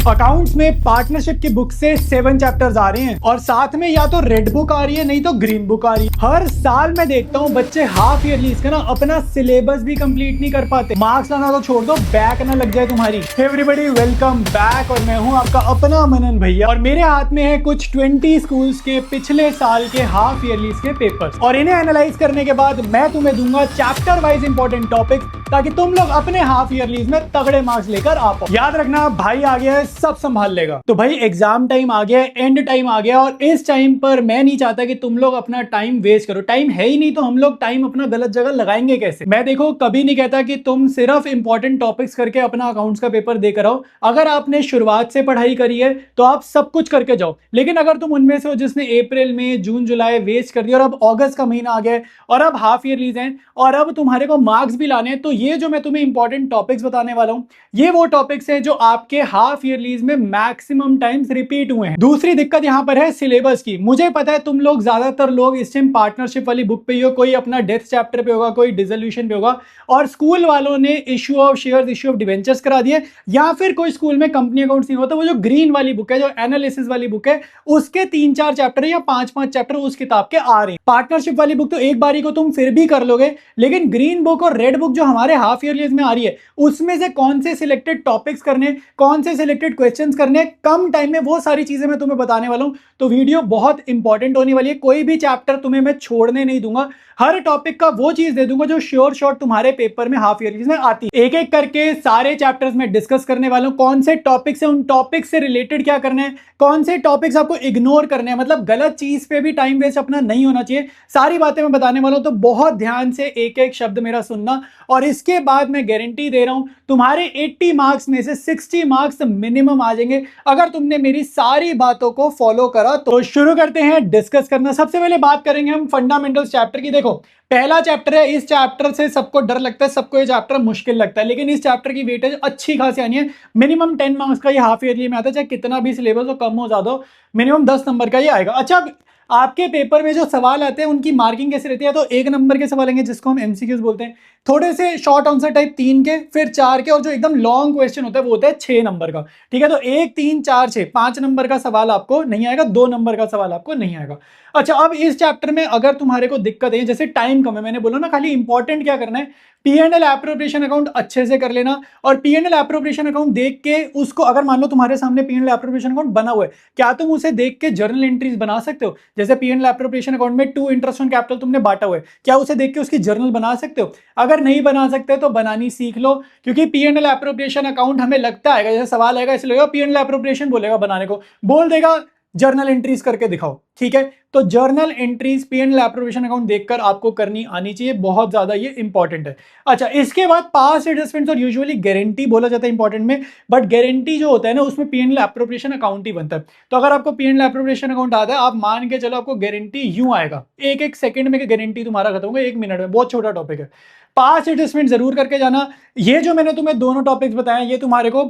Accounts में partnership की book से 7 चैप्टर्स आ रहे हैं और साथ में या तो रेड बुक आ रही है नहीं तो ग्रीन बुक आ रही है। हर साल मैं देखता हूँ बच्चे हाफ ईयरली इसका ना अपना सिलेबस भी कंप्लीट नहीं कर पाते। मार्क्स लाना तो छोड़ दो, बैक ना लग जाए तुम्हारी। एवरीबॉडी वेलकम बैक और मैं हूँ आपका अपना मनन भैया और मेरे हाथ में है कुछ 20 स्कूल्स के पिछले साल के हाफ ईयरली के पेपर्स और इन्हें एनालाइज करने के बाद मैं तुम्हें दूंगा चैप्टर वाइज इंपॉर्टेंट टॉपिक्स ताकि तुम लोग अपने हाफ ईयरलीज में तगड़े मार्क्स लेकर आ पाओ। याद रखना भाई आ गया है, सब संभाल लेगा। तो भाई एग्जाम टाइम आ गया है, एंड टाइम आ गया और इस टाइम पर मैं नहीं चाहता कि तुम लोग अपना टाइम वेस्ट करो। टाइम है ही नहीं तो हम लोग टाइम अपना गलत जगह लगाएंगे कैसे। मैं देखो कभी नहीं कहता कि तुम सिर्फ इंपॉर्टेंट टॉपिक्स करके अपना अकाउंट्स का पेपर देकर आओ। अगर आपने शुरुआत से पढ़ाई करी है तो आप सब कुछ करके जाओ, लेकिन अगर तुम उनमें से हो जिसने अप्रैल में जून जुलाई वेस्ट कर दिया और अब अगस्त का महीना आ गया है और अब हाफ ईयरलीज हैं और अब तुम्हारे को मार्क्स भी लाने हैं, तो ये जो मैं तुम्हें इंपॉर्टेंट टॉपिक्स बताने वाला हूं ये वो टॉपिक्स हैं जो आपके हाफ ईयरलीज में मैक्सिमम टाइम्स रिपीट हुए हैं। दूसरी दिक्कत यहां पर है सिलेबस की। मुझे पता है तुम लोग ज्यादातर लोग इस टाइम पार्टनरशिप वाली बुक पे ही हो, कोई अपना डेथ चैप्टर पे होगा, कोई डिसोल्यूशन पे होगा और स्कूल वालों ने issue of shares, issue of debentures करा दिए, या फिर कोई स्कूल में कंपनी अकाउंट्स नहीं होता। वो जो ग्रीन वाली बुक है, जो एनालिसिस वाली बुक है, उसके 3-4 चैप्टर या 5-5 चैप्टर उस किताब के आ रहे हैं। पार्टनरशिप वाली बुक तो एक बारी को तुम फिर भी कर लोगे, लेकिन ग्रीन बुक और रेड बुक जो हमारे हाफ ईयरलीज में आ रही है उसमें से कौन से सिलेक्टेड टॉपिक्स करने, कौन से सिलेक्टेड क्वेश्चंस करने कम टाइम में, वो सारी चीजें मैं तुम्हें बताने वाला हूं। तो वीडियो बहुत इंपॉर्टेंट होने वाली है। कोई भी चैप्टर तुम्हें मैं छोड़ने नहीं दूंगा, हर टॉपिक का वो चीज दे दूंगा जो श्योर शॉट तुम्हारे पेपर में हाफ ईयरलीज में आती है। एक एक करके सारे चैप्टर्स में डिस्कस करने वाला हूं। कौन से टॉपिक्स है, उन टॉपिक्स से रिलेटेड क्या करना है, कौन से टॉपिक्स आपको इग्नोर करने हैं, मतलब गलत चीज पे भी टाइम वेस्ट अपना नहीं होना चाहिए, सारी बातें मैं बताने वाला हूं। तो बहुत ध्यान से एक एक शब्द मेरा सुनना और इसके बाद मैं गारंटी दे रहा हूं तुम्हारे 80 मार्क्स में से 60 मार्क्स मिनिमम आ जाएंगे अगर तुमने मेरी सारी बातों को फॉलो करा। तो शुरू करते हैं डिस्कस करना। सबसे पहले बात करेंगे हम फंडामेंटल्स चैप्टर की। देखो पहला चैप्टर है, इस चैप्टर से सबको डर लगता है, सबको ये चैप्टर मुश्किल लगता है, लेकिन इस चैप्टर की वेटेज अच्छी खासी आनी है। मिनिमम 10 मार्क्स का ये हाफ ईयरली में आता है, चाहे कितना भी सिलेबस हो, कम हो ज्यादा हो, मिनिमम 10 नंबर का ये आएगा। अच्छा, आपके पेपर में जो सवाल आते हैं उनकी मार्किंग कैसे रहती है? तो 1 नंबर के सवाल आएंगे जिसको हम एमसीक्यूज बोलते हैं, थोड़े से शॉर्ट आंसर टाइप 3 के, फिर 4 के, और जो एकदम लॉन्ग क्वेश्चन होता है वो होता है 6 नंबर का। ठीक है, तो 1, 3, 4, 6, 5 नंबर का सवाल आपको नहीं आएगा, 2 नंबर का सवाल आपको नहीं आएगा। अच्छा, अब इस चैप्टर में अगर तुम्हारे को दिक्कत है, जैसे टाइम कम है, मैंने बोला ना खाली इंपॉर्टेंट क्या करना है, P&L एप्रोप्रिएशन अकाउंट अच्छे से कर लेना और P&L एप्रोप्रिएशन अकाउंट देख के उसको, अगर मान लो तुम्हारे सामने P&L एप्रोप्रिएशन अकाउंट बना हुआ है, क्या तुम उसे देख के जर्नल एंट्रीज बना सकते हो? जैसे P&L एप्रोप्रिएशन अकाउंट में 2 इंटरेस्ट ऑन कैपिटल तुमने बांटा हुआ है, क्या उसे देख के उसकी जर्नल बना सकते हो? अगर नहीं बना सकते तो बनानी सीख लो, क्योंकि P&L एप्रोप्रिएशन अकाउंट हमें लगता है, जैसे सवाल आएगा इसलिए P&L एप्रोप्रिएशन बोलेगा बनाने को, बोल देगा जर्नल एंट्रीज करके दिखाओ। ठीक है, तो journal entries P&L appropriation account देखकर आपको करनी आनी चाहिए, बहुत ज्यादा ये इंपॉर्टेंट है। अच्छा, इसके बाद पास्ट एडजस्टमेंट्स और यूजुअली गारंटी बोला जाता है इंपॉर्टेंट में, बट गारंटी जो होता है ना उसमें P&L एप्रोप्रिएशन अकाउंट ही बनता है। तो अगर आपको P&L एप्रोप्रिएशन अकाउंट आता है, आप मान के चलो आपको गारंटी यूं आएगा, एक सेकंड में गारंटी तुम्हारा खत्म होगा, 1 मिनट में। बहुत छोटा टॉपिक है, पास्ट एडजस्टमेंट जरूर करके जाना। ये जो मैंने तुम्हें दोनों टॉपिक्स बताया ये तुम्हारे को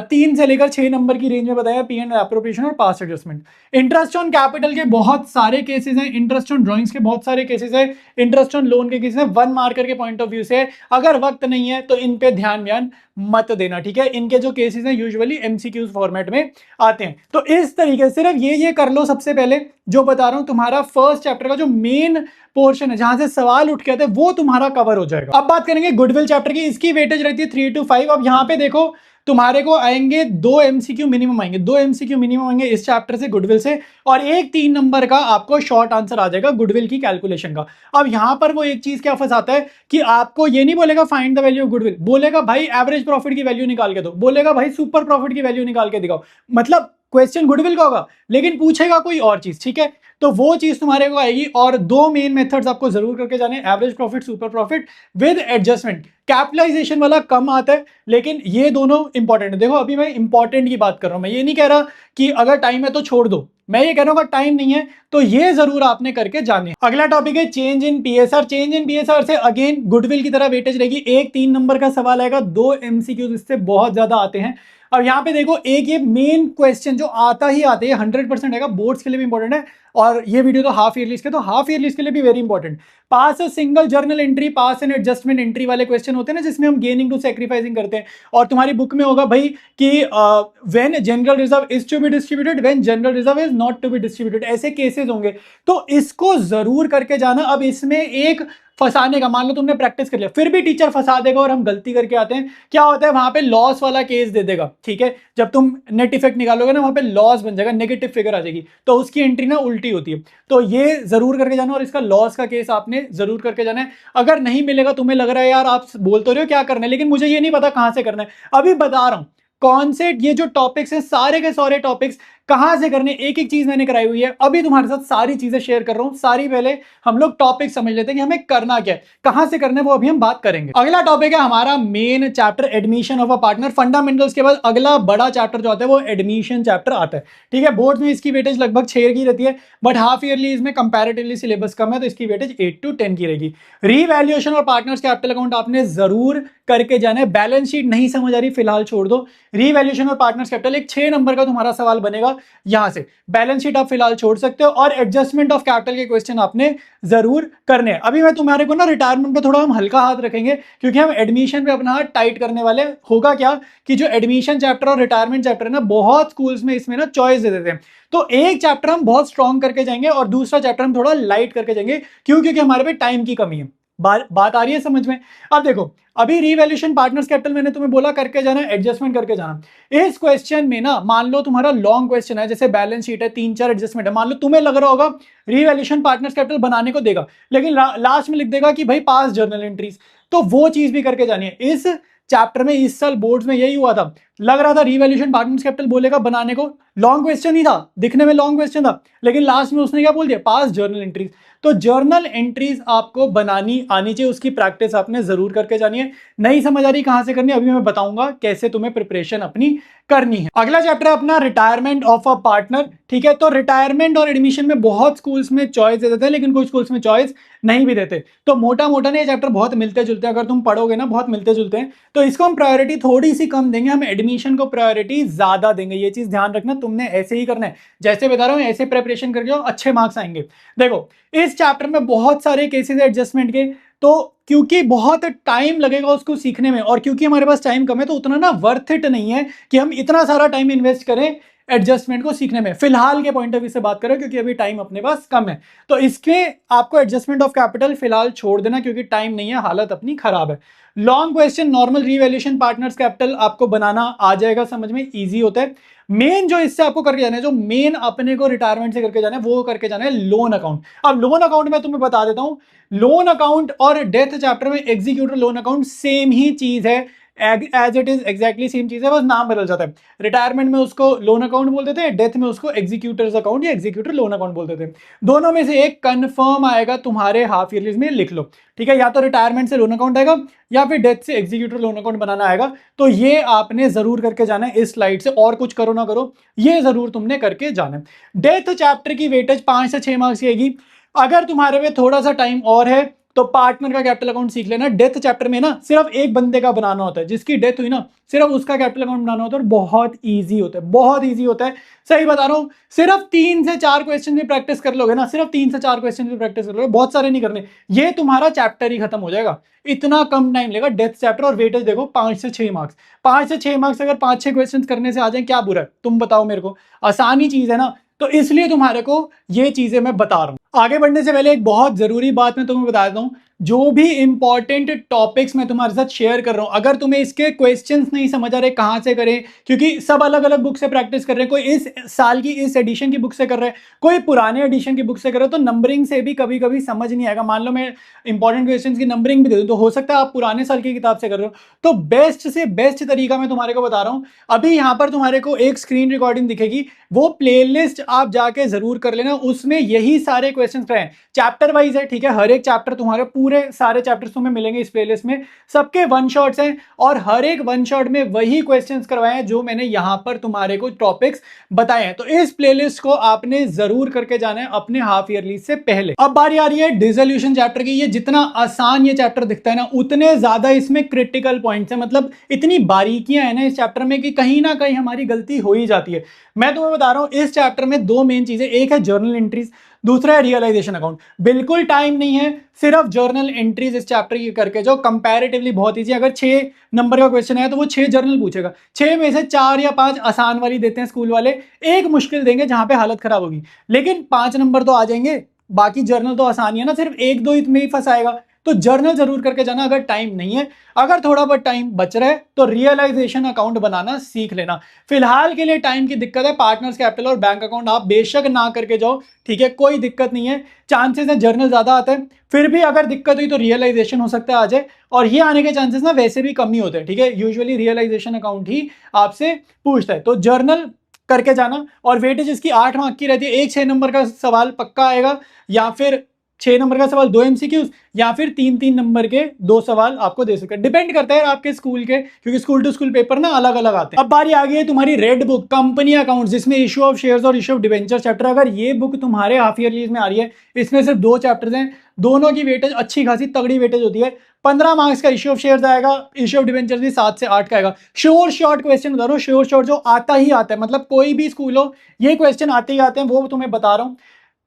3 से लेकर 6 नंबर की रेंज में बताया, P&L एप्रोप्रिएशन और past adjustment. Interest on capital के बहुत सारे केसेस हैं, इंटरेस्ट ऑन ड्राइंग्स के बहुत सारे केसेस हैं, इंटरेस्ट ऑन लोन के केसेस हैं। 1 मार्कर के पॉइंट ऑफ व्यू से अगर वक्त नहीं है तो इन पे ध्यान मत देना। ठीक है, इनके जो केसेस हैं यूजुअली एमसीक्यूज फॉर्मेट में आते हैं। तो इस तरीके से सिर्फ ये कर लो। सबसे पहले जो बता रहा हूं, तुम्हारा फर्स्ट चैप्टर का जो मेन पोर्शन है जहां से सवाल उठ के आते हैं वो तुम्हारा कवर हो जाएगा। अब बात करेंगे गुडविल चैप्टर की। इसकी वेटेज रहती है 3 to 5। अब यहाँ पे देखो तुम्हारे को आएंगे 2 एमसीक्यू मिनिमम आएंगे, 2 एमसीक्यू मिनिमम आएंगे इस चैप्टर से, गुडविल से, और एक 3 नंबर का आपको शॉर्ट आंसर आ जाएगा गुडविल की कैलकुलेशन का। अब यहां पर वो एक चीज क्या फंसाता है कि आपको ये नहीं बोलेगा find the value of goodwill, बोलेगा भाई एवरेज प्रॉफिट की वैल्यू निकाल के दो, बोलेगा भाई सुपर प्रॉफिट की वैल्यू निकाल के दिखाओ। मतलब क्वेश्चन गुडविल का होगा लेकिन पूछेगा कोई और चीज। ठीक है, तो वो चीज तुम्हारे को आएगी। और 2 मेन मेथड्स आपको जरूर करके जाने, average profit, super profit with adjustment. Capitalisation वाला कम आता है लेकिन ये दोनों इंपॉर्टेंट है। देखो अभी मैं इंपॉर्टेंट की बात कर रहा हूं, मैं ये नहीं कह रहा कि अगर टाइम है तो छोड़ दो, मैं ये कह रहा हूं अगर टाइम नहीं है तो ये जरूर आपने करके जाने। अगला टॉपिक है change in PSR. Change in PSR से अगेन गुडविल की तरह वेटेज रहेगी, 1 3 नंबर का सवाल आएगा, 2 एमसीक्यूज इससे बहुत ज्यादा आते हैं। अब यहाँ पे देखो एक ये मेन क्वेश्चन जो आता ही आते हैं 100% है, बोर्ड्स के लिए भी इंपॉर्टेंट है और ये वीडियो तो हाफ ईयरली के, तो हाफ ईयरली के लिए भी very important. Pass a single journal entry, pass and adjustment entry वाले क्वेश्चन होते हैं ना, जिसमें हम गेनिंग टू सैक्रिफाइसिंग करते हैं। और तुम्हारी बुक में होगा भाई कि when general reserve is to be distributed, when general reserve is not to be distributed, ऐसे केसेस होंगे। तो इसको जरूर करके जाना। अब इसमें एक फंसाने का, मान लो तुमने प्रैक्टिस कर लिया फिर भी टीचर फंसा देगा और हम गलती करके आते हैं, क्या होता है वहां पे लॉस वाला केस दे देगा। ठीक है, जब तुम नेट इफेक्ट निकालोगे ना वहां पे लॉस बन जाएगा, नेगेटिव फिगर आ जाएगी, तो उसकी एंट्री ना उल्टी होती है। तो ये जरूर करके जाना और इसका लॉस का केस आपने जरूर करके जाना है। अगर नहीं मिलेगा, तुम्हें लग रहा है यार आप बोल तो रहे हो क्या करना है, लेकिन मुझे ये नहीं पता कहां से करना है, अभी बता रहा हूं कौन से ये जो टॉपिक्स हैं सारे के सारे टॉपिक्स कहां से करने, एक एक चीज मैंने कराई हुई है। अभी तुम्हारे साथ सारी चीजें शेयर कर रहा हूं सारी। पहले हम लोग टॉपिक समझ लेते हैं कि हमें करना क्या है, कहां से करना है, वो अभी हम बात करेंगे। अगला टॉपिक है हमारा main chapter, admission of a partner fundamentals के बाद अगला बड़ा चैप्टर जो आता है वो एडमिशन चैप्टर आता है। ठीक है, बोर्ड में इसकी वेटेज लगभग 6 की रहती है, बट हाफ ईयरली इसमें कंपैरेटिवली सिलेबस कम है, तो इसकी वेटेज 8 to 10 की रहेगी। रीवैल्यूएशन और पार्टनर्स कैपिटल अकाउंट आपने जरूर करके जाना है। बैलेंस शीट नहीं समझ आ रही फिलहाल छोड़ दो, रीवैल्यूएशन और पार्टनर्स कैपिटल एक 6 नंबर का तुम्हारा सवाल बनेगा यहां से। बैलेंस शीट आप फिलहाल छोड़ सकते हो और एडजस्टमेंट ऑफ कैपिटल के क्वेश्चन आपने जरूर करने हैं। अभी मैं तुम्हारे को ना रिटायरमेंट पे थोड़ा हम हल्का हाथ रखेंगे, क्योंकि हम एडमिशन पे अपना हाथ टाइट करने वाले। होगा क्या कि जो एडमिशन चैप्टर और रिटायरमेंट चैप्टर है ना, बहुत स्कूल्स में इसमें ना चॉइस दे देते हैं। तो एक चैप्टर हम बहुत स्ट्रॉन्ग करके जाएंगे और दूसरा चैप्टर हम थोड़ा लाइट करके जाएंगे। क्यों? क्योंकि हमारे पे टाइम की कमी है। बात आ रही है समझ में? अब देखो, अभी रिवैल्यूएशन पार्टनर्स कैपिटल मैंने तुम्हें बोला करके जाना, एडजस्टमेंट करके जाना। इस क्वेश्चन में ना मान लो तुम्हारा लॉन्ग क्वेश्चन है, जैसे बैलेंस शीट है, 3-4 एडजस्टमेंट है, मान लो तुम्हें लग रहा होगा रिवैल्यूएशन पार्टनर्स कैपिटल बनाने को देगा, लेकिन लास्ट में लिख देगा कि भाई पास जर्नल एंट्रीज, तो वो चीज भी करके जानी है। इस चैप्टर में इस साल बोर्ड्स में यही हुआ था, लग रहा था रिवैल्यूएशन पार्टनर्स कैपिटल बोलेगा बनाने को, लॉन्ग क्वेश्चन ही था, दिखने में लॉन्ग क्वेश्चन था, लेकिन लास्ट में उसने क्या बोल दिया, पास जर्नल एंट्रीज। तो जर्नल एंट्रीज आपको बनानी आनी चाहिए, उसकी प्रैक्टिस आपने जरूर करके जानी है। नहीं समझ आ रही कहां से करनी है, अभी मैं बताऊंगा कैसे तुम्हें प्रिपरेशन अपनी करनी है। अगला चैप्टर है अपना रिटायरमेंट ऑफ अ पार्टनर। ठीक है, तो रिटायरमेंट और एडमिशन में बहुत स्कूल्स में चॉइस दे देते हैं, लेकिन कुछ स्कूल्स में चॉइस नहीं भी देते। तो मोटा मोटा ने ये चैप्टर बहुत मिलते जुलते हैं, अगर तुम पढ़ोगे ना बहुत मिलते जुलते हैं, तो इसको हम प्रायोरिटी थोड़ी सी कम देंगे, हम एडमिशन को प्रायोरिटी ज्यादा देंगे। ये चीज ध्यान रखना, तुमने ऐसे ही करना है, जैसे बता रहा हूं ऐसे प्रिपरेशन करके जाओ, अच्छे मार्क्स आएंगे। देखो इस चैप्टर में बहुत सारे केसेस है एडजस्टमेंट के, तो क्योंकि बहुत टाइम लगेगा उसको सीखने में और क्योंकि हमारे पास टाइम कम है, तो उतना ना वर्थ इट नहीं है कि हम इतना सारा टाइम इन्वेस्ट करें एडजस्टमेंट को सीखने में। फिलहाल के पॉइंट ऑफ व्यू से बात करें, क्योंकि अभी टाइम अपने पास कम है, तो इसमें आपको एडजस्टमेंट ऑफ कैपिटल फिलहाल छोड़ देना, क्योंकि टाइम नहीं है, हालत अपनी खराब है। Long question normal revaluation partners capital आपको बनाना आ जाएगा, समझ में इजी होता है। मेन जो इससे आपको करके जाना है, जो मेन अपने को रिटायरमेंट से करके जाना है, वो करके जाना है लोन अकाउंट। अब लोन अकाउंट में तुम्हें बता देता हूं, लोन अकाउंट और डेथ चैप्टर में एग्जीक्यूटर लोन अकाउंट सेम ही चीज है, as it is exactly same चीज है, बस नाम बदल जाता है। रिटायरमेंट में उसको लोन अकाउंट बोल देते हैं, डेथ में उसको एग्जीक्यूटर्स अकाउंट या एग्जीक्यूटर लोन अकाउंट बोल देते हैं। दोनों में से एक कंफर्म आएगा तुम्हारे हाफ ईयरली में, लिख लो। ठीक है, या तो रिटायरमेंट से लोन अकाउंट आएगा या फिर डेथ से एग्जीक्यूटर लोन अकाउंट बनाना आएगा। तो ये आपने जरूर करके जाना है इस स्लाइड से, और कुछ करो ना करो ये जरूर तुमने करके जाना है। डेथ चैप्टर की वेटेज 5 से 6 मार्क्स की आएगी। अगर तुम्हारे में थोड़ा सा टाइम और है तो पार्टनर का कैपिटल अकाउंट सीख लेना। डेथ चैप्टर में ना सिर्फ एक बंदे का बनाना होता है, जिसकी डेथ हुई ना सिर्फ उसका कैपिटल अकाउंट बनाना होता है, और बहुत इजी होता है, बहुत इजी होता है। सही बता रहा हूं, सिर्फ 3 से 4 क्वेश्चन भी प्रैक्टिस कर लोगे ना, सिर्फ 3 से 4 क्वेश्चन भी प्रैक्टिस कर लोगे, बहुत सारे नहीं करने, ये तुम्हारा चैप्टर ही खत्म हो जाएगा। इतना कम टाइम लेगा डेथ चैप्टर, और वेटेज देखो 5 से 6 मार्क्स। 5 से 6 मार्क्स अगर 5-6 क्वेश्चन करने से आ जाए, क्या बुरा है? तुम बताओ मेरे को, आसानी चीज है ना, तो इसलिए तुम्हारे को ये चीजें मैं बता रहा हूं। आगे बढ़ने से पहले एक बहुत जरूरी बात मैं तुम्हें बता देता हूं, जो भी इंपॉर्टेंट टॉपिक्स मैं तुम्हारे साथ शेयर कर रहा हूं, अगर तुम्हें इसके क्वेश्चंस नहीं समझ आ रहे कहां से करें, क्योंकि सब अलग अलग बुक से प्रैक्टिस कर रहे हैं, कोई इस साल की इस एडिशन की बुक से कर रहे हैं, कोई पुराने एडिशन की बुक से कर रहे हो, तो नंबरिंग से भी कभी कभी समझ नहीं आएगा। मान लो मैं इंपॉर्टेंट क्वेश्चंस की नंबरिंग भी दे दूं, तो हो सकता है आप पुराने साल की किताब से कर रहे हो। तो बेस्ट से बेस्ट तरीका मैं तुम्हारे को बता रहा हूं। अभी यहां पर तुम्हारे को एक स्क्रीन रिकॉर्डिंग दिखेगी, वो प्लेलिस्ट आप जाके जरूर कर लेना, उसमें यही सारे क्वेश्चन हैं, चैप्टर वाइज है। ठीक है, हर एक चैप्टर तुम्हारे पूरे पूरे सारे चैप्टर्स तुम्हें मिलेंगे इस प्लेलिस्ट में, सबके वन शॉट्स हैं और हर एक वन शॉट में वही क्वेश्चंस करवाए हैं जो मैंने यहां पर तुम्हारे को टॉपिक्स बताए हैं। तो इस प्लेलिस्ट को आपने जरूर करके जाना है अपने हाफ ईयरली से पहले। अब बारी आ रही है डिसोल्यूशन चैप्टर की। ये जितना आसान ये चैप्टर दिखता है ना, उतने ज्यादा इसमें क्रिटिकल पॉइंट्स है, मतलब इतनी बारीकियां है ना इस चैप्टर में कि कहीं ना कहीं हमारी गलती हो ही जाती है। मैं तुम्हें बता रहा हूं इस चैप्टर में दो मेन चीजें, एक है जर्नल एंट्रीज, दूसरा है रियलाइजेशन अकाउंट। बिल्कुल टाइम नहीं है, सिर्फ जर्नल एंट्रीज इस चैप्टर की करके जो कंपैरेटिवली बहुत ईजी। अगर 6 नंबर का क्वेश्चन है तो वो 6 जर्नल पूछेगा, 6 में से 4 या 5 आसान वाली देते हैं स्कूल वाले, एक मुश्किल देंगे जहां पे हालत खराब होगी, लेकिन 5 नंबर तो आ जाएंगे। बाकी जर्नल तो आसानी है ना, सिर्फ 1-2 इसमें ही फंसाएगा। तो जर्नल जरूर करके जाना अगर टाइम नहीं है। अगर थोड़ा बहुत टाइम बच रहा है तो रियलाइजेशन अकाउंट बनाना सीख लेना। फिलहाल के लिए टाइम की दिक्कत है, पार्टनर्स कैपिटल और बैंक अकाउंट आप बेशक ना करके जाओ, ठीक है, कोई दिक्कत नहीं है। चांसेस है जर्नल ज्यादा आता है, फिर भी अगर दिक्कत हुई तो रियलाइजेशन हो सकता है आ जाए, और ये आने के चांसेस ना वैसे भी कम ही होते हैं, ठीक है। यूजुअली रियलाइजेशन अकाउंट ही आपसे पूछता है, तो जर्नल करके जाना। और वेटेज इसकी 8 मार्क की रहती है, एक 6 नंबर का सवाल पक्का आएगा, या फिर 6 नंबर का सवाल 2 एमसीक्यूज, या फिर 3-3 नंबर के 2 सवाल आपको दे सकते हैं। डिपेंड करता है आपके स्कूल के, क्योंकि स्कूल टू स्कूल पेपर ना अलग अलग आते हैं। अब बारी आ गई है तुम्हारी रेड बुक कंपनी अकाउंट्स, जिसमें इशू ऑफ शेयर्स और इशू ऑफ डिवेंचर चैप्टर। अगर ये बुक तुम्हारे हाफ ईयरली में आ रही है, इसमें सिर्फ 2 चैप्टर्स हैं, दोनों की वेटेज अच्छी खासी तगड़ी वेटेज होती है। 15 मार्क्स का इशू ऑफ शेयर्स आएगा, इशू ऑफ डिवेंचर्स भी 7 से 8 का आएगा। श्योर शॉर्ट क्वेश्चन बता रहा हूँ, श्योर शॉर्ट जो आता ही आता है, मतलब कोई भी स्कूल हो ये क्वेश्चन आते ही आते हैं, वो तुम्हें बता रहा हूँ।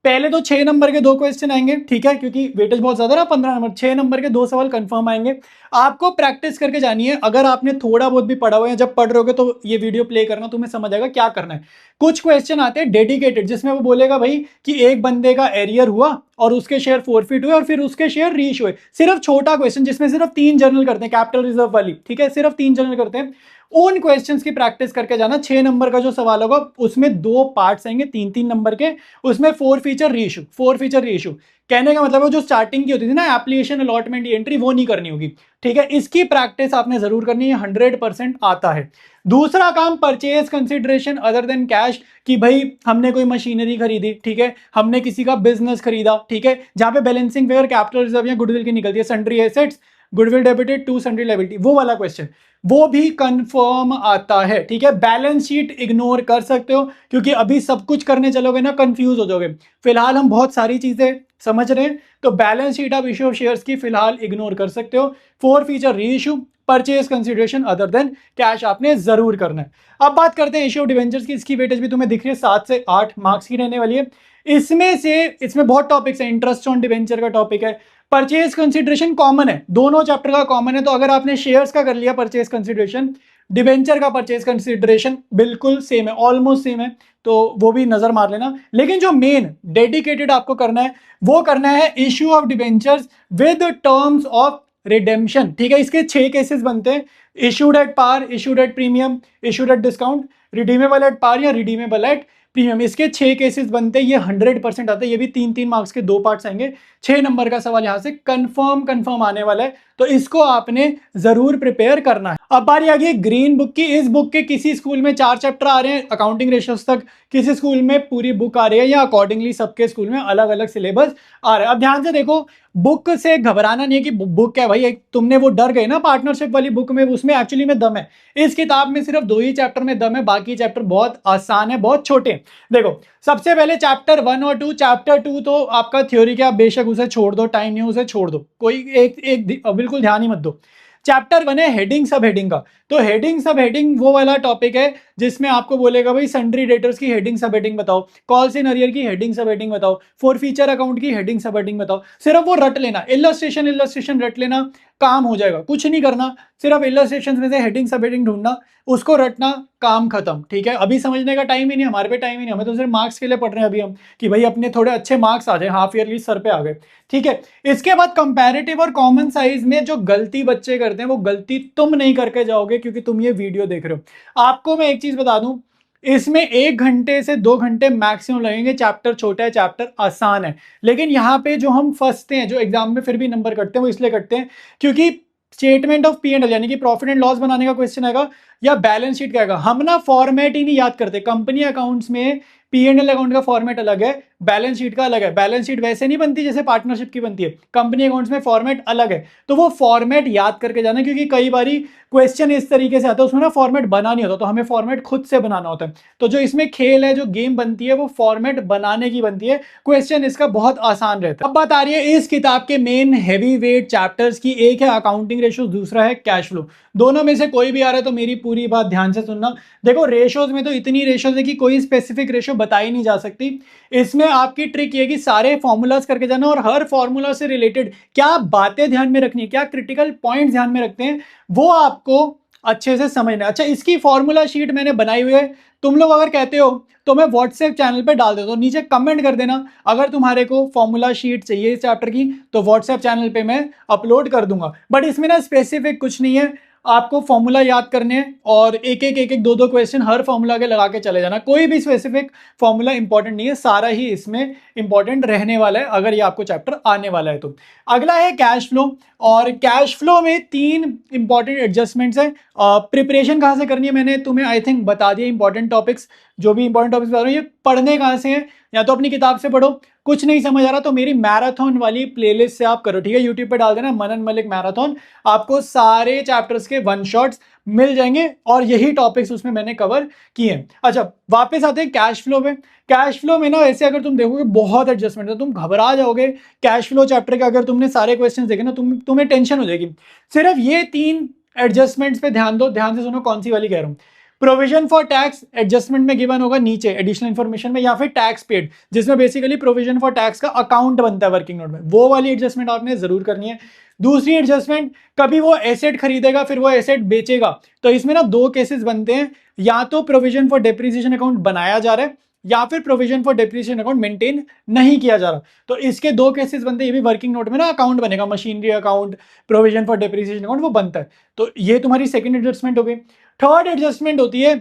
पहले तो 6 नंबर के 2 क्वेश्चन आएंगे, ठीक है, क्योंकि वेटेज बहुत ज्यादा ना, 15 नंबर, 6 नंबर के 2 सवाल कंफर्म आएंगे। आपको प्रैक्टिस करके जानी है। अगर आपने थोड़ा बहुत भी पढ़ा हुआ है, जब पढ़ रहे होगे तो ये वीडियो प्ले करना, तुम्हें समझ आएगा क्या करना है। कुछ क्वेश्चन आते हैं डेडिकेटेड, जिसमें वो बोलेगा भाई कि एक बंदे का एरियर हुआ और उसके शेयर फोरफिट हुए और फिर उसके शेयर रीइशू हुए। सिर्फ छोटा क्वेश्चन जिसमें सिर्फ 3 जर्नल करते हैं, कैपिटल रिजर्व वाली, ठीक है, सिर्फ 3 जर्नल करते हैं। उन क्वेश्चंस की प्रैक्टिस करके जाना। 6 नंबर का जो सवाल होगा उसमें 2 पार्ट्स आएंगे, 3-3 नंबर के, उसमें 4 फीचर रीइशू, 4 फीचर रीइशू। कहने का मतलब है जो स्टार्टिंग की होती थी ना एप्लीकेशन अलॉटमेंट एंट्री, वो नहीं करनी होगी, ठीक है। इसकी प्रैक्टिस आपने जरूर करनी है, 100% आता है। दूसरा काम purchase consideration other than cash, कि भाई हमने कोई मशीनरी खरीदी, ठीक है, हमने किसी का बिजनेस खरीदा, ठीक है, जहां पे बैलेंसिंग फिगर कैपिटल रिजर्व या गुडविल की निकलती है, sundry assets goodwill debited to sundry liability, वो वाला क्वेश्चन वो भी कंफर्म आता है, ठीक है। बैलेंस शीट इग्नोर कर सकते हो, क्योंकि अभी सब कुछ करने चलोगे ना कंफ्यूज हो जाओगे। फिलहाल हम बहुत सारी चीजें समझ रहे हैं, तो बैलेंस शीट आप इशू ऑफ शेयर्स की फिलहाल इग्नोर कर सकते हो। 4 फीचर री issue, purchase consideration other than cash आपने जरूर करना है। अब बात करते हैं इशू ऑफ डिवेंचर्स की। इसकी वेटेज भी तुम्हें दिख रही है, 7 से 8 मार्क्स की रहने वाली है। इसमें बहुत टॉपिक्स है, इंटरेस्ट ऑन डिवेंचर का टॉपिक है, परचेज कंसिडरेशन कॉमन है, दोनों चैप्टर का कॉमन है। तो अगर आपने शेयर्स का कर लिया परचेज कंसिडरेशन, डिवेंचर का परचेज कंसिडरेशन बिल्कुल सेम है, ऑलमोस्ट सेम है, तो वो भी नजर मार लेना। लेकिन जो मेन डेडिकेटेड आपको करना है वो करना है issue of debentures with terms of redemption, ठीक है। इसके 6 केसेस बनते हैं, issued at par, issued at premium, issued at discount, redeemable at par या रिडीमेबल एट प्रीमियम। इसके 6 केसेस बनते हैं, ये 100% आते हैं। ये भी 3-3 मार्क्स के 2 पार्ट्स आएंगे। 6 नंबर का सवाल यहां से कंफर्म आने वाला है, तो इसको आपने जरूर प्रिपेयर करना है। अब बारी आ गई ग्रीन बुक की। इस बुक के किसी स्कूल में 4 चैप्टर आ रहे हैं अकाउंटिंग रेशियोज तक, किसी स्कूल में पूरी बुक आ रही है, या अकॉर्डिंगली सबके स्कूल में अलग अलग सिलेबस आ रहा है। अब ध्यान से देखो, बुक से घबराना नहीं है कि बुक क्या है भाई, तुमने वो डर गए ना पार्टनरशिप वाली बुक में, उसमें एक्चुअली में दम है। इस किताब में सिर्फ 2 ही चैप्टर में दम है, बाकी चैप्टर बहुत आसान है, बहुत छोटे हैं। देखो सबसे पहले चैप्टर 1 और 2। चैप्टर 2 तो आपका थ्योरी के, आप बेशक उसे छोड़ दो, टाइम नहीं उसे छोड़ दो, कोई एक बिल्कुल ध्यान ही मत दो। चैप्टर 1 है हेडिंग सब हेडिंग का। तो हेडिंग सब हेडिंग वो वाला टॉपिक है जिसमें आपको बोलेगा भाई सन्ड्री डेटर्स की हेडिंग सब हेडिंग बताओ, कॉल्स इन अरियर की हेडिंग सब हेडिंग बताओ, फॉर फीचर अकाउंट की हेडिंग सब हेडिंग बताओ। सिर्फ वो रट लेना, इलस्ट्रेशन रट लेना, काम हो जाएगा, कुछ नहीं करना, सिर्फ इलस्ट्रेशन में से हेडिंग सब हेडिंग ढूंढना, उसको रटना, काम खत्म, ठीक है। अभी समझने का टाइम ही नहीं, हमारे पे टाइम ही नहीं, हमें तो सिर्फ मार्क्स के लिए पढ़ रहे हैं अभी हम, कि भाई अपने थोड़े अच्छे मार्क्स आ जाए, हाफ ईयरली सर पे आ गए, ठीक है। इसके बाद कंपैरेटिव और कॉमन साइज में जो गलती बच्चे करते हैं, वो गलती तुम नहीं करके जाओगे, क्योंकि तुम ये वीडियो देख रहे हो। आपको मैं एक चीज बता दूं, इसमें 1 घंटे से 2 घंटे मैक्सिमम लगेंगे। चैप्टर छोटा है, चैप्टर आसान है, लेकिन यहाँ पे जो हम फंसते हैं, जो एग्जाम में फिर भी नंबर कटते हैं, वो इसलिए कटते हैं क्योंकि स्टेटमेंट ऑफ P&L यानी कि प्रॉफिट एंड लॉस बनाने का क्वेश्चन आएगा, या बैलेंस शीट का आएगा, हम ना फॉर्मेट ही नहीं याद करते। कंपनी अकाउंट्स में P&L अकाउंट का फॉर्मेट अलग है, बैलेंस शीट का अलग है। बैलेंस शीट वैसे नहीं बनती जैसे पार्टनरशिप की बनती है, कंपनी अकाउंट्स में फॉर्मेट अलग है। तो वो फॉर्मेट याद करके जाना, क्योंकि कई बारी क्वेश्चन इस तरीके से आता है, उसमें ना फॉर्मेट बना नहीं होता, तो हमें फॉर्मेट खुद से बनाना होता है। तो जो इसमें खेल है, जो गेम बनती है, वो फॉर्मेट बनाने की बनती है। क्वेश्चन इसका बहुत आसान रहता है। अब बात आ रही है इस किताब के मेन हैवी वेट चैप्टर्स की। एक है अकाउंटिंग रेशियो, दूसरा है कैश फ्लो। दोनों में से कोई भी आ रहा है तो मेरी पूरी बात ध्यान से सुनना। देखो रेशियोज में तो इतनी रेशियोज है कि कोई स्पेसिफिक रेशियो बताई नहीं जा सकती। इसमें आपकी ट्रिक ये कि सारे फॉर्मूलाज करके जाना, और हर फॉर्मूला से रिलेटेड क्या बातें ध्यान में रखनी है, क्या क्रिटिकल पॉइंट्स ध्यान में रखते हैं, वो आपको अच्छे से समझना है। अच्छा, इसकी फॉर्मूला शीट मैंने बनाई हुई है, तुम लोग अगर कहते हो तो मैं व्हाट्सएप चैनल पे डाल देता हूँ, नीचे कमेंट कर देना अगर तुम्हारे को फॉर्मूला शीट चाहिए इस चैप्टर की, तो व्हाट्सएप चैनल पे मैं अपलोड कर दूंगा। बट इसमें ना स्पेसिफिक कुछ नहीं है, आपको फॉर्मूला याद करने हैं और एक एक दो क्वेश्चन हर फॉर्मूला के लगा के चले जाना। कोई भी स्पेसिफिक फॉर्मूला इंपॉर्टेंट नहीं है, सारा ही इसमें इंपॉर्टेंट रहने वाला है अगर ये आपको चैप्टर आने वाला है तो। अगला है कैश फ्लो, और कैश फ्लो में 3 इंपॉर्टेंट एडजस्टमेंट्स है। प्रिपरेशन कहाँ से करनी है मैंने तुम्हें आई थिंक बता दिया। इंपॉर्टेंट टॉपिक्स, जो भी इंपॉर्टेंट टॉपिक्स बता रहा हूँ, ये पढ़ने कहाँ से हैं, या तो अपनी किताब से पढ़ो, कुछ नहीं समझ आ रहा तो मेरी मैराथन वाली प्लेलिस्ट से आप करो, ठीक है। यूट्यूब पे डाल देना मनन मलिक मैराथन, आपको सारे चैप्टर्स के वन शॉट्स मिल जाएंगे और यही टॉपिक्स उसमें मैंने कवर किए हैं। अच्छा, वापस आते हैं कैश फ्लो पे। कैश फ्लो में ना ऐसे अगर तुम देखोगे बहुत एडजस्टमेंट है, तुम घबरा जाओगे। कैश फ्लो चैप्टर के अगर तुमने सारे क्वेश्चन देखे ना, तुम्हें टेंशन हो जाएगी। सिर्फ ये 3 एडजस्टमेंट्स पे ध्यान दो, ध्यान से सुनो कौन सी वाली कह रहा हूं। प्रोविजन फॉर टैक्स एडजस्टमेंट में गिवन होगा नीचे एडिशनल इन्फॉर्मेशन में, या फिर टैक्स पेड, जिसमें बेसिकली प्रोविजन फॉर टैक्स का अकाउंट बनता है वर्किंग नोट में, वो वाली एडजस्टमेंट आपने जरूर करनी है। दूसरी एडजस्टमेंट, कभी वो एसेट खरीदेगा फिर वो एसेट बेचेगा, तो इसमें ना 2 केसेस बनते हैं, या तो प्रोविजन फॉर डेप्रिसिएशन अकाउंट बनाया जा रहा है, या फिर provision for depreciation account maintain नहीं किया जा रहा। तो इसके 2 केसेस बनते हैं, ये भी वर्किंग नोट में ना अकाउंट बनेगा, machinery account, provision for depreciation account, वो बनता है। तो ये तुम्हारी सेकंड एडजस्टमेंट हो गई। थर्ड एडजस्टमेंट होती है,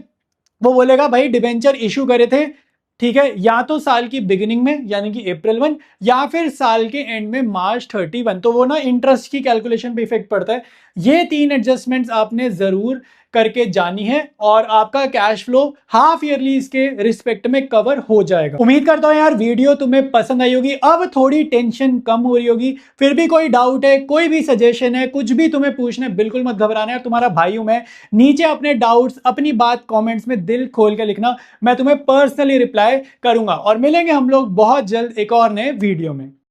वो बोलेगा भाई डिबेंचर इशू करे थे, ठीक है, या तो साल की बिगिनिंग में यानी कि अप्रैल 1, या फिर साल के एंड में March 31, तो वो ना इंटरेस्ट की कैलकुलेशन पे इफेक्ट पड़ता है। ये 3 एडजस्टमेंट्स आपने जरूर करके जानी है और आपका कैश फ्लो हाफ ईयरली इसके रिस्पेक्ट में कवर हो जाएगा। उम्मीद करता हूं यार वीडियो तुम्हें पसंद आई होगी, अब थोड़ी टेंशन कम हो रही होगी। फिर भी कोई डाउट है, कोई भी सजेशन है, कुछ भी तुम्हें पूछना है, बिल्कुल मत घबराना है, तुम्हारा भाई हूं मैं। नीचे अपने डाउट्स, अपनी बात कॉमेंट्स में दिल खोल के लिखना, मैं तुम्हें पर्सनली रिप्लाई करूंगा। और मिलेंगे हम लोग बहुत जल्द एक और नए वीडियो में।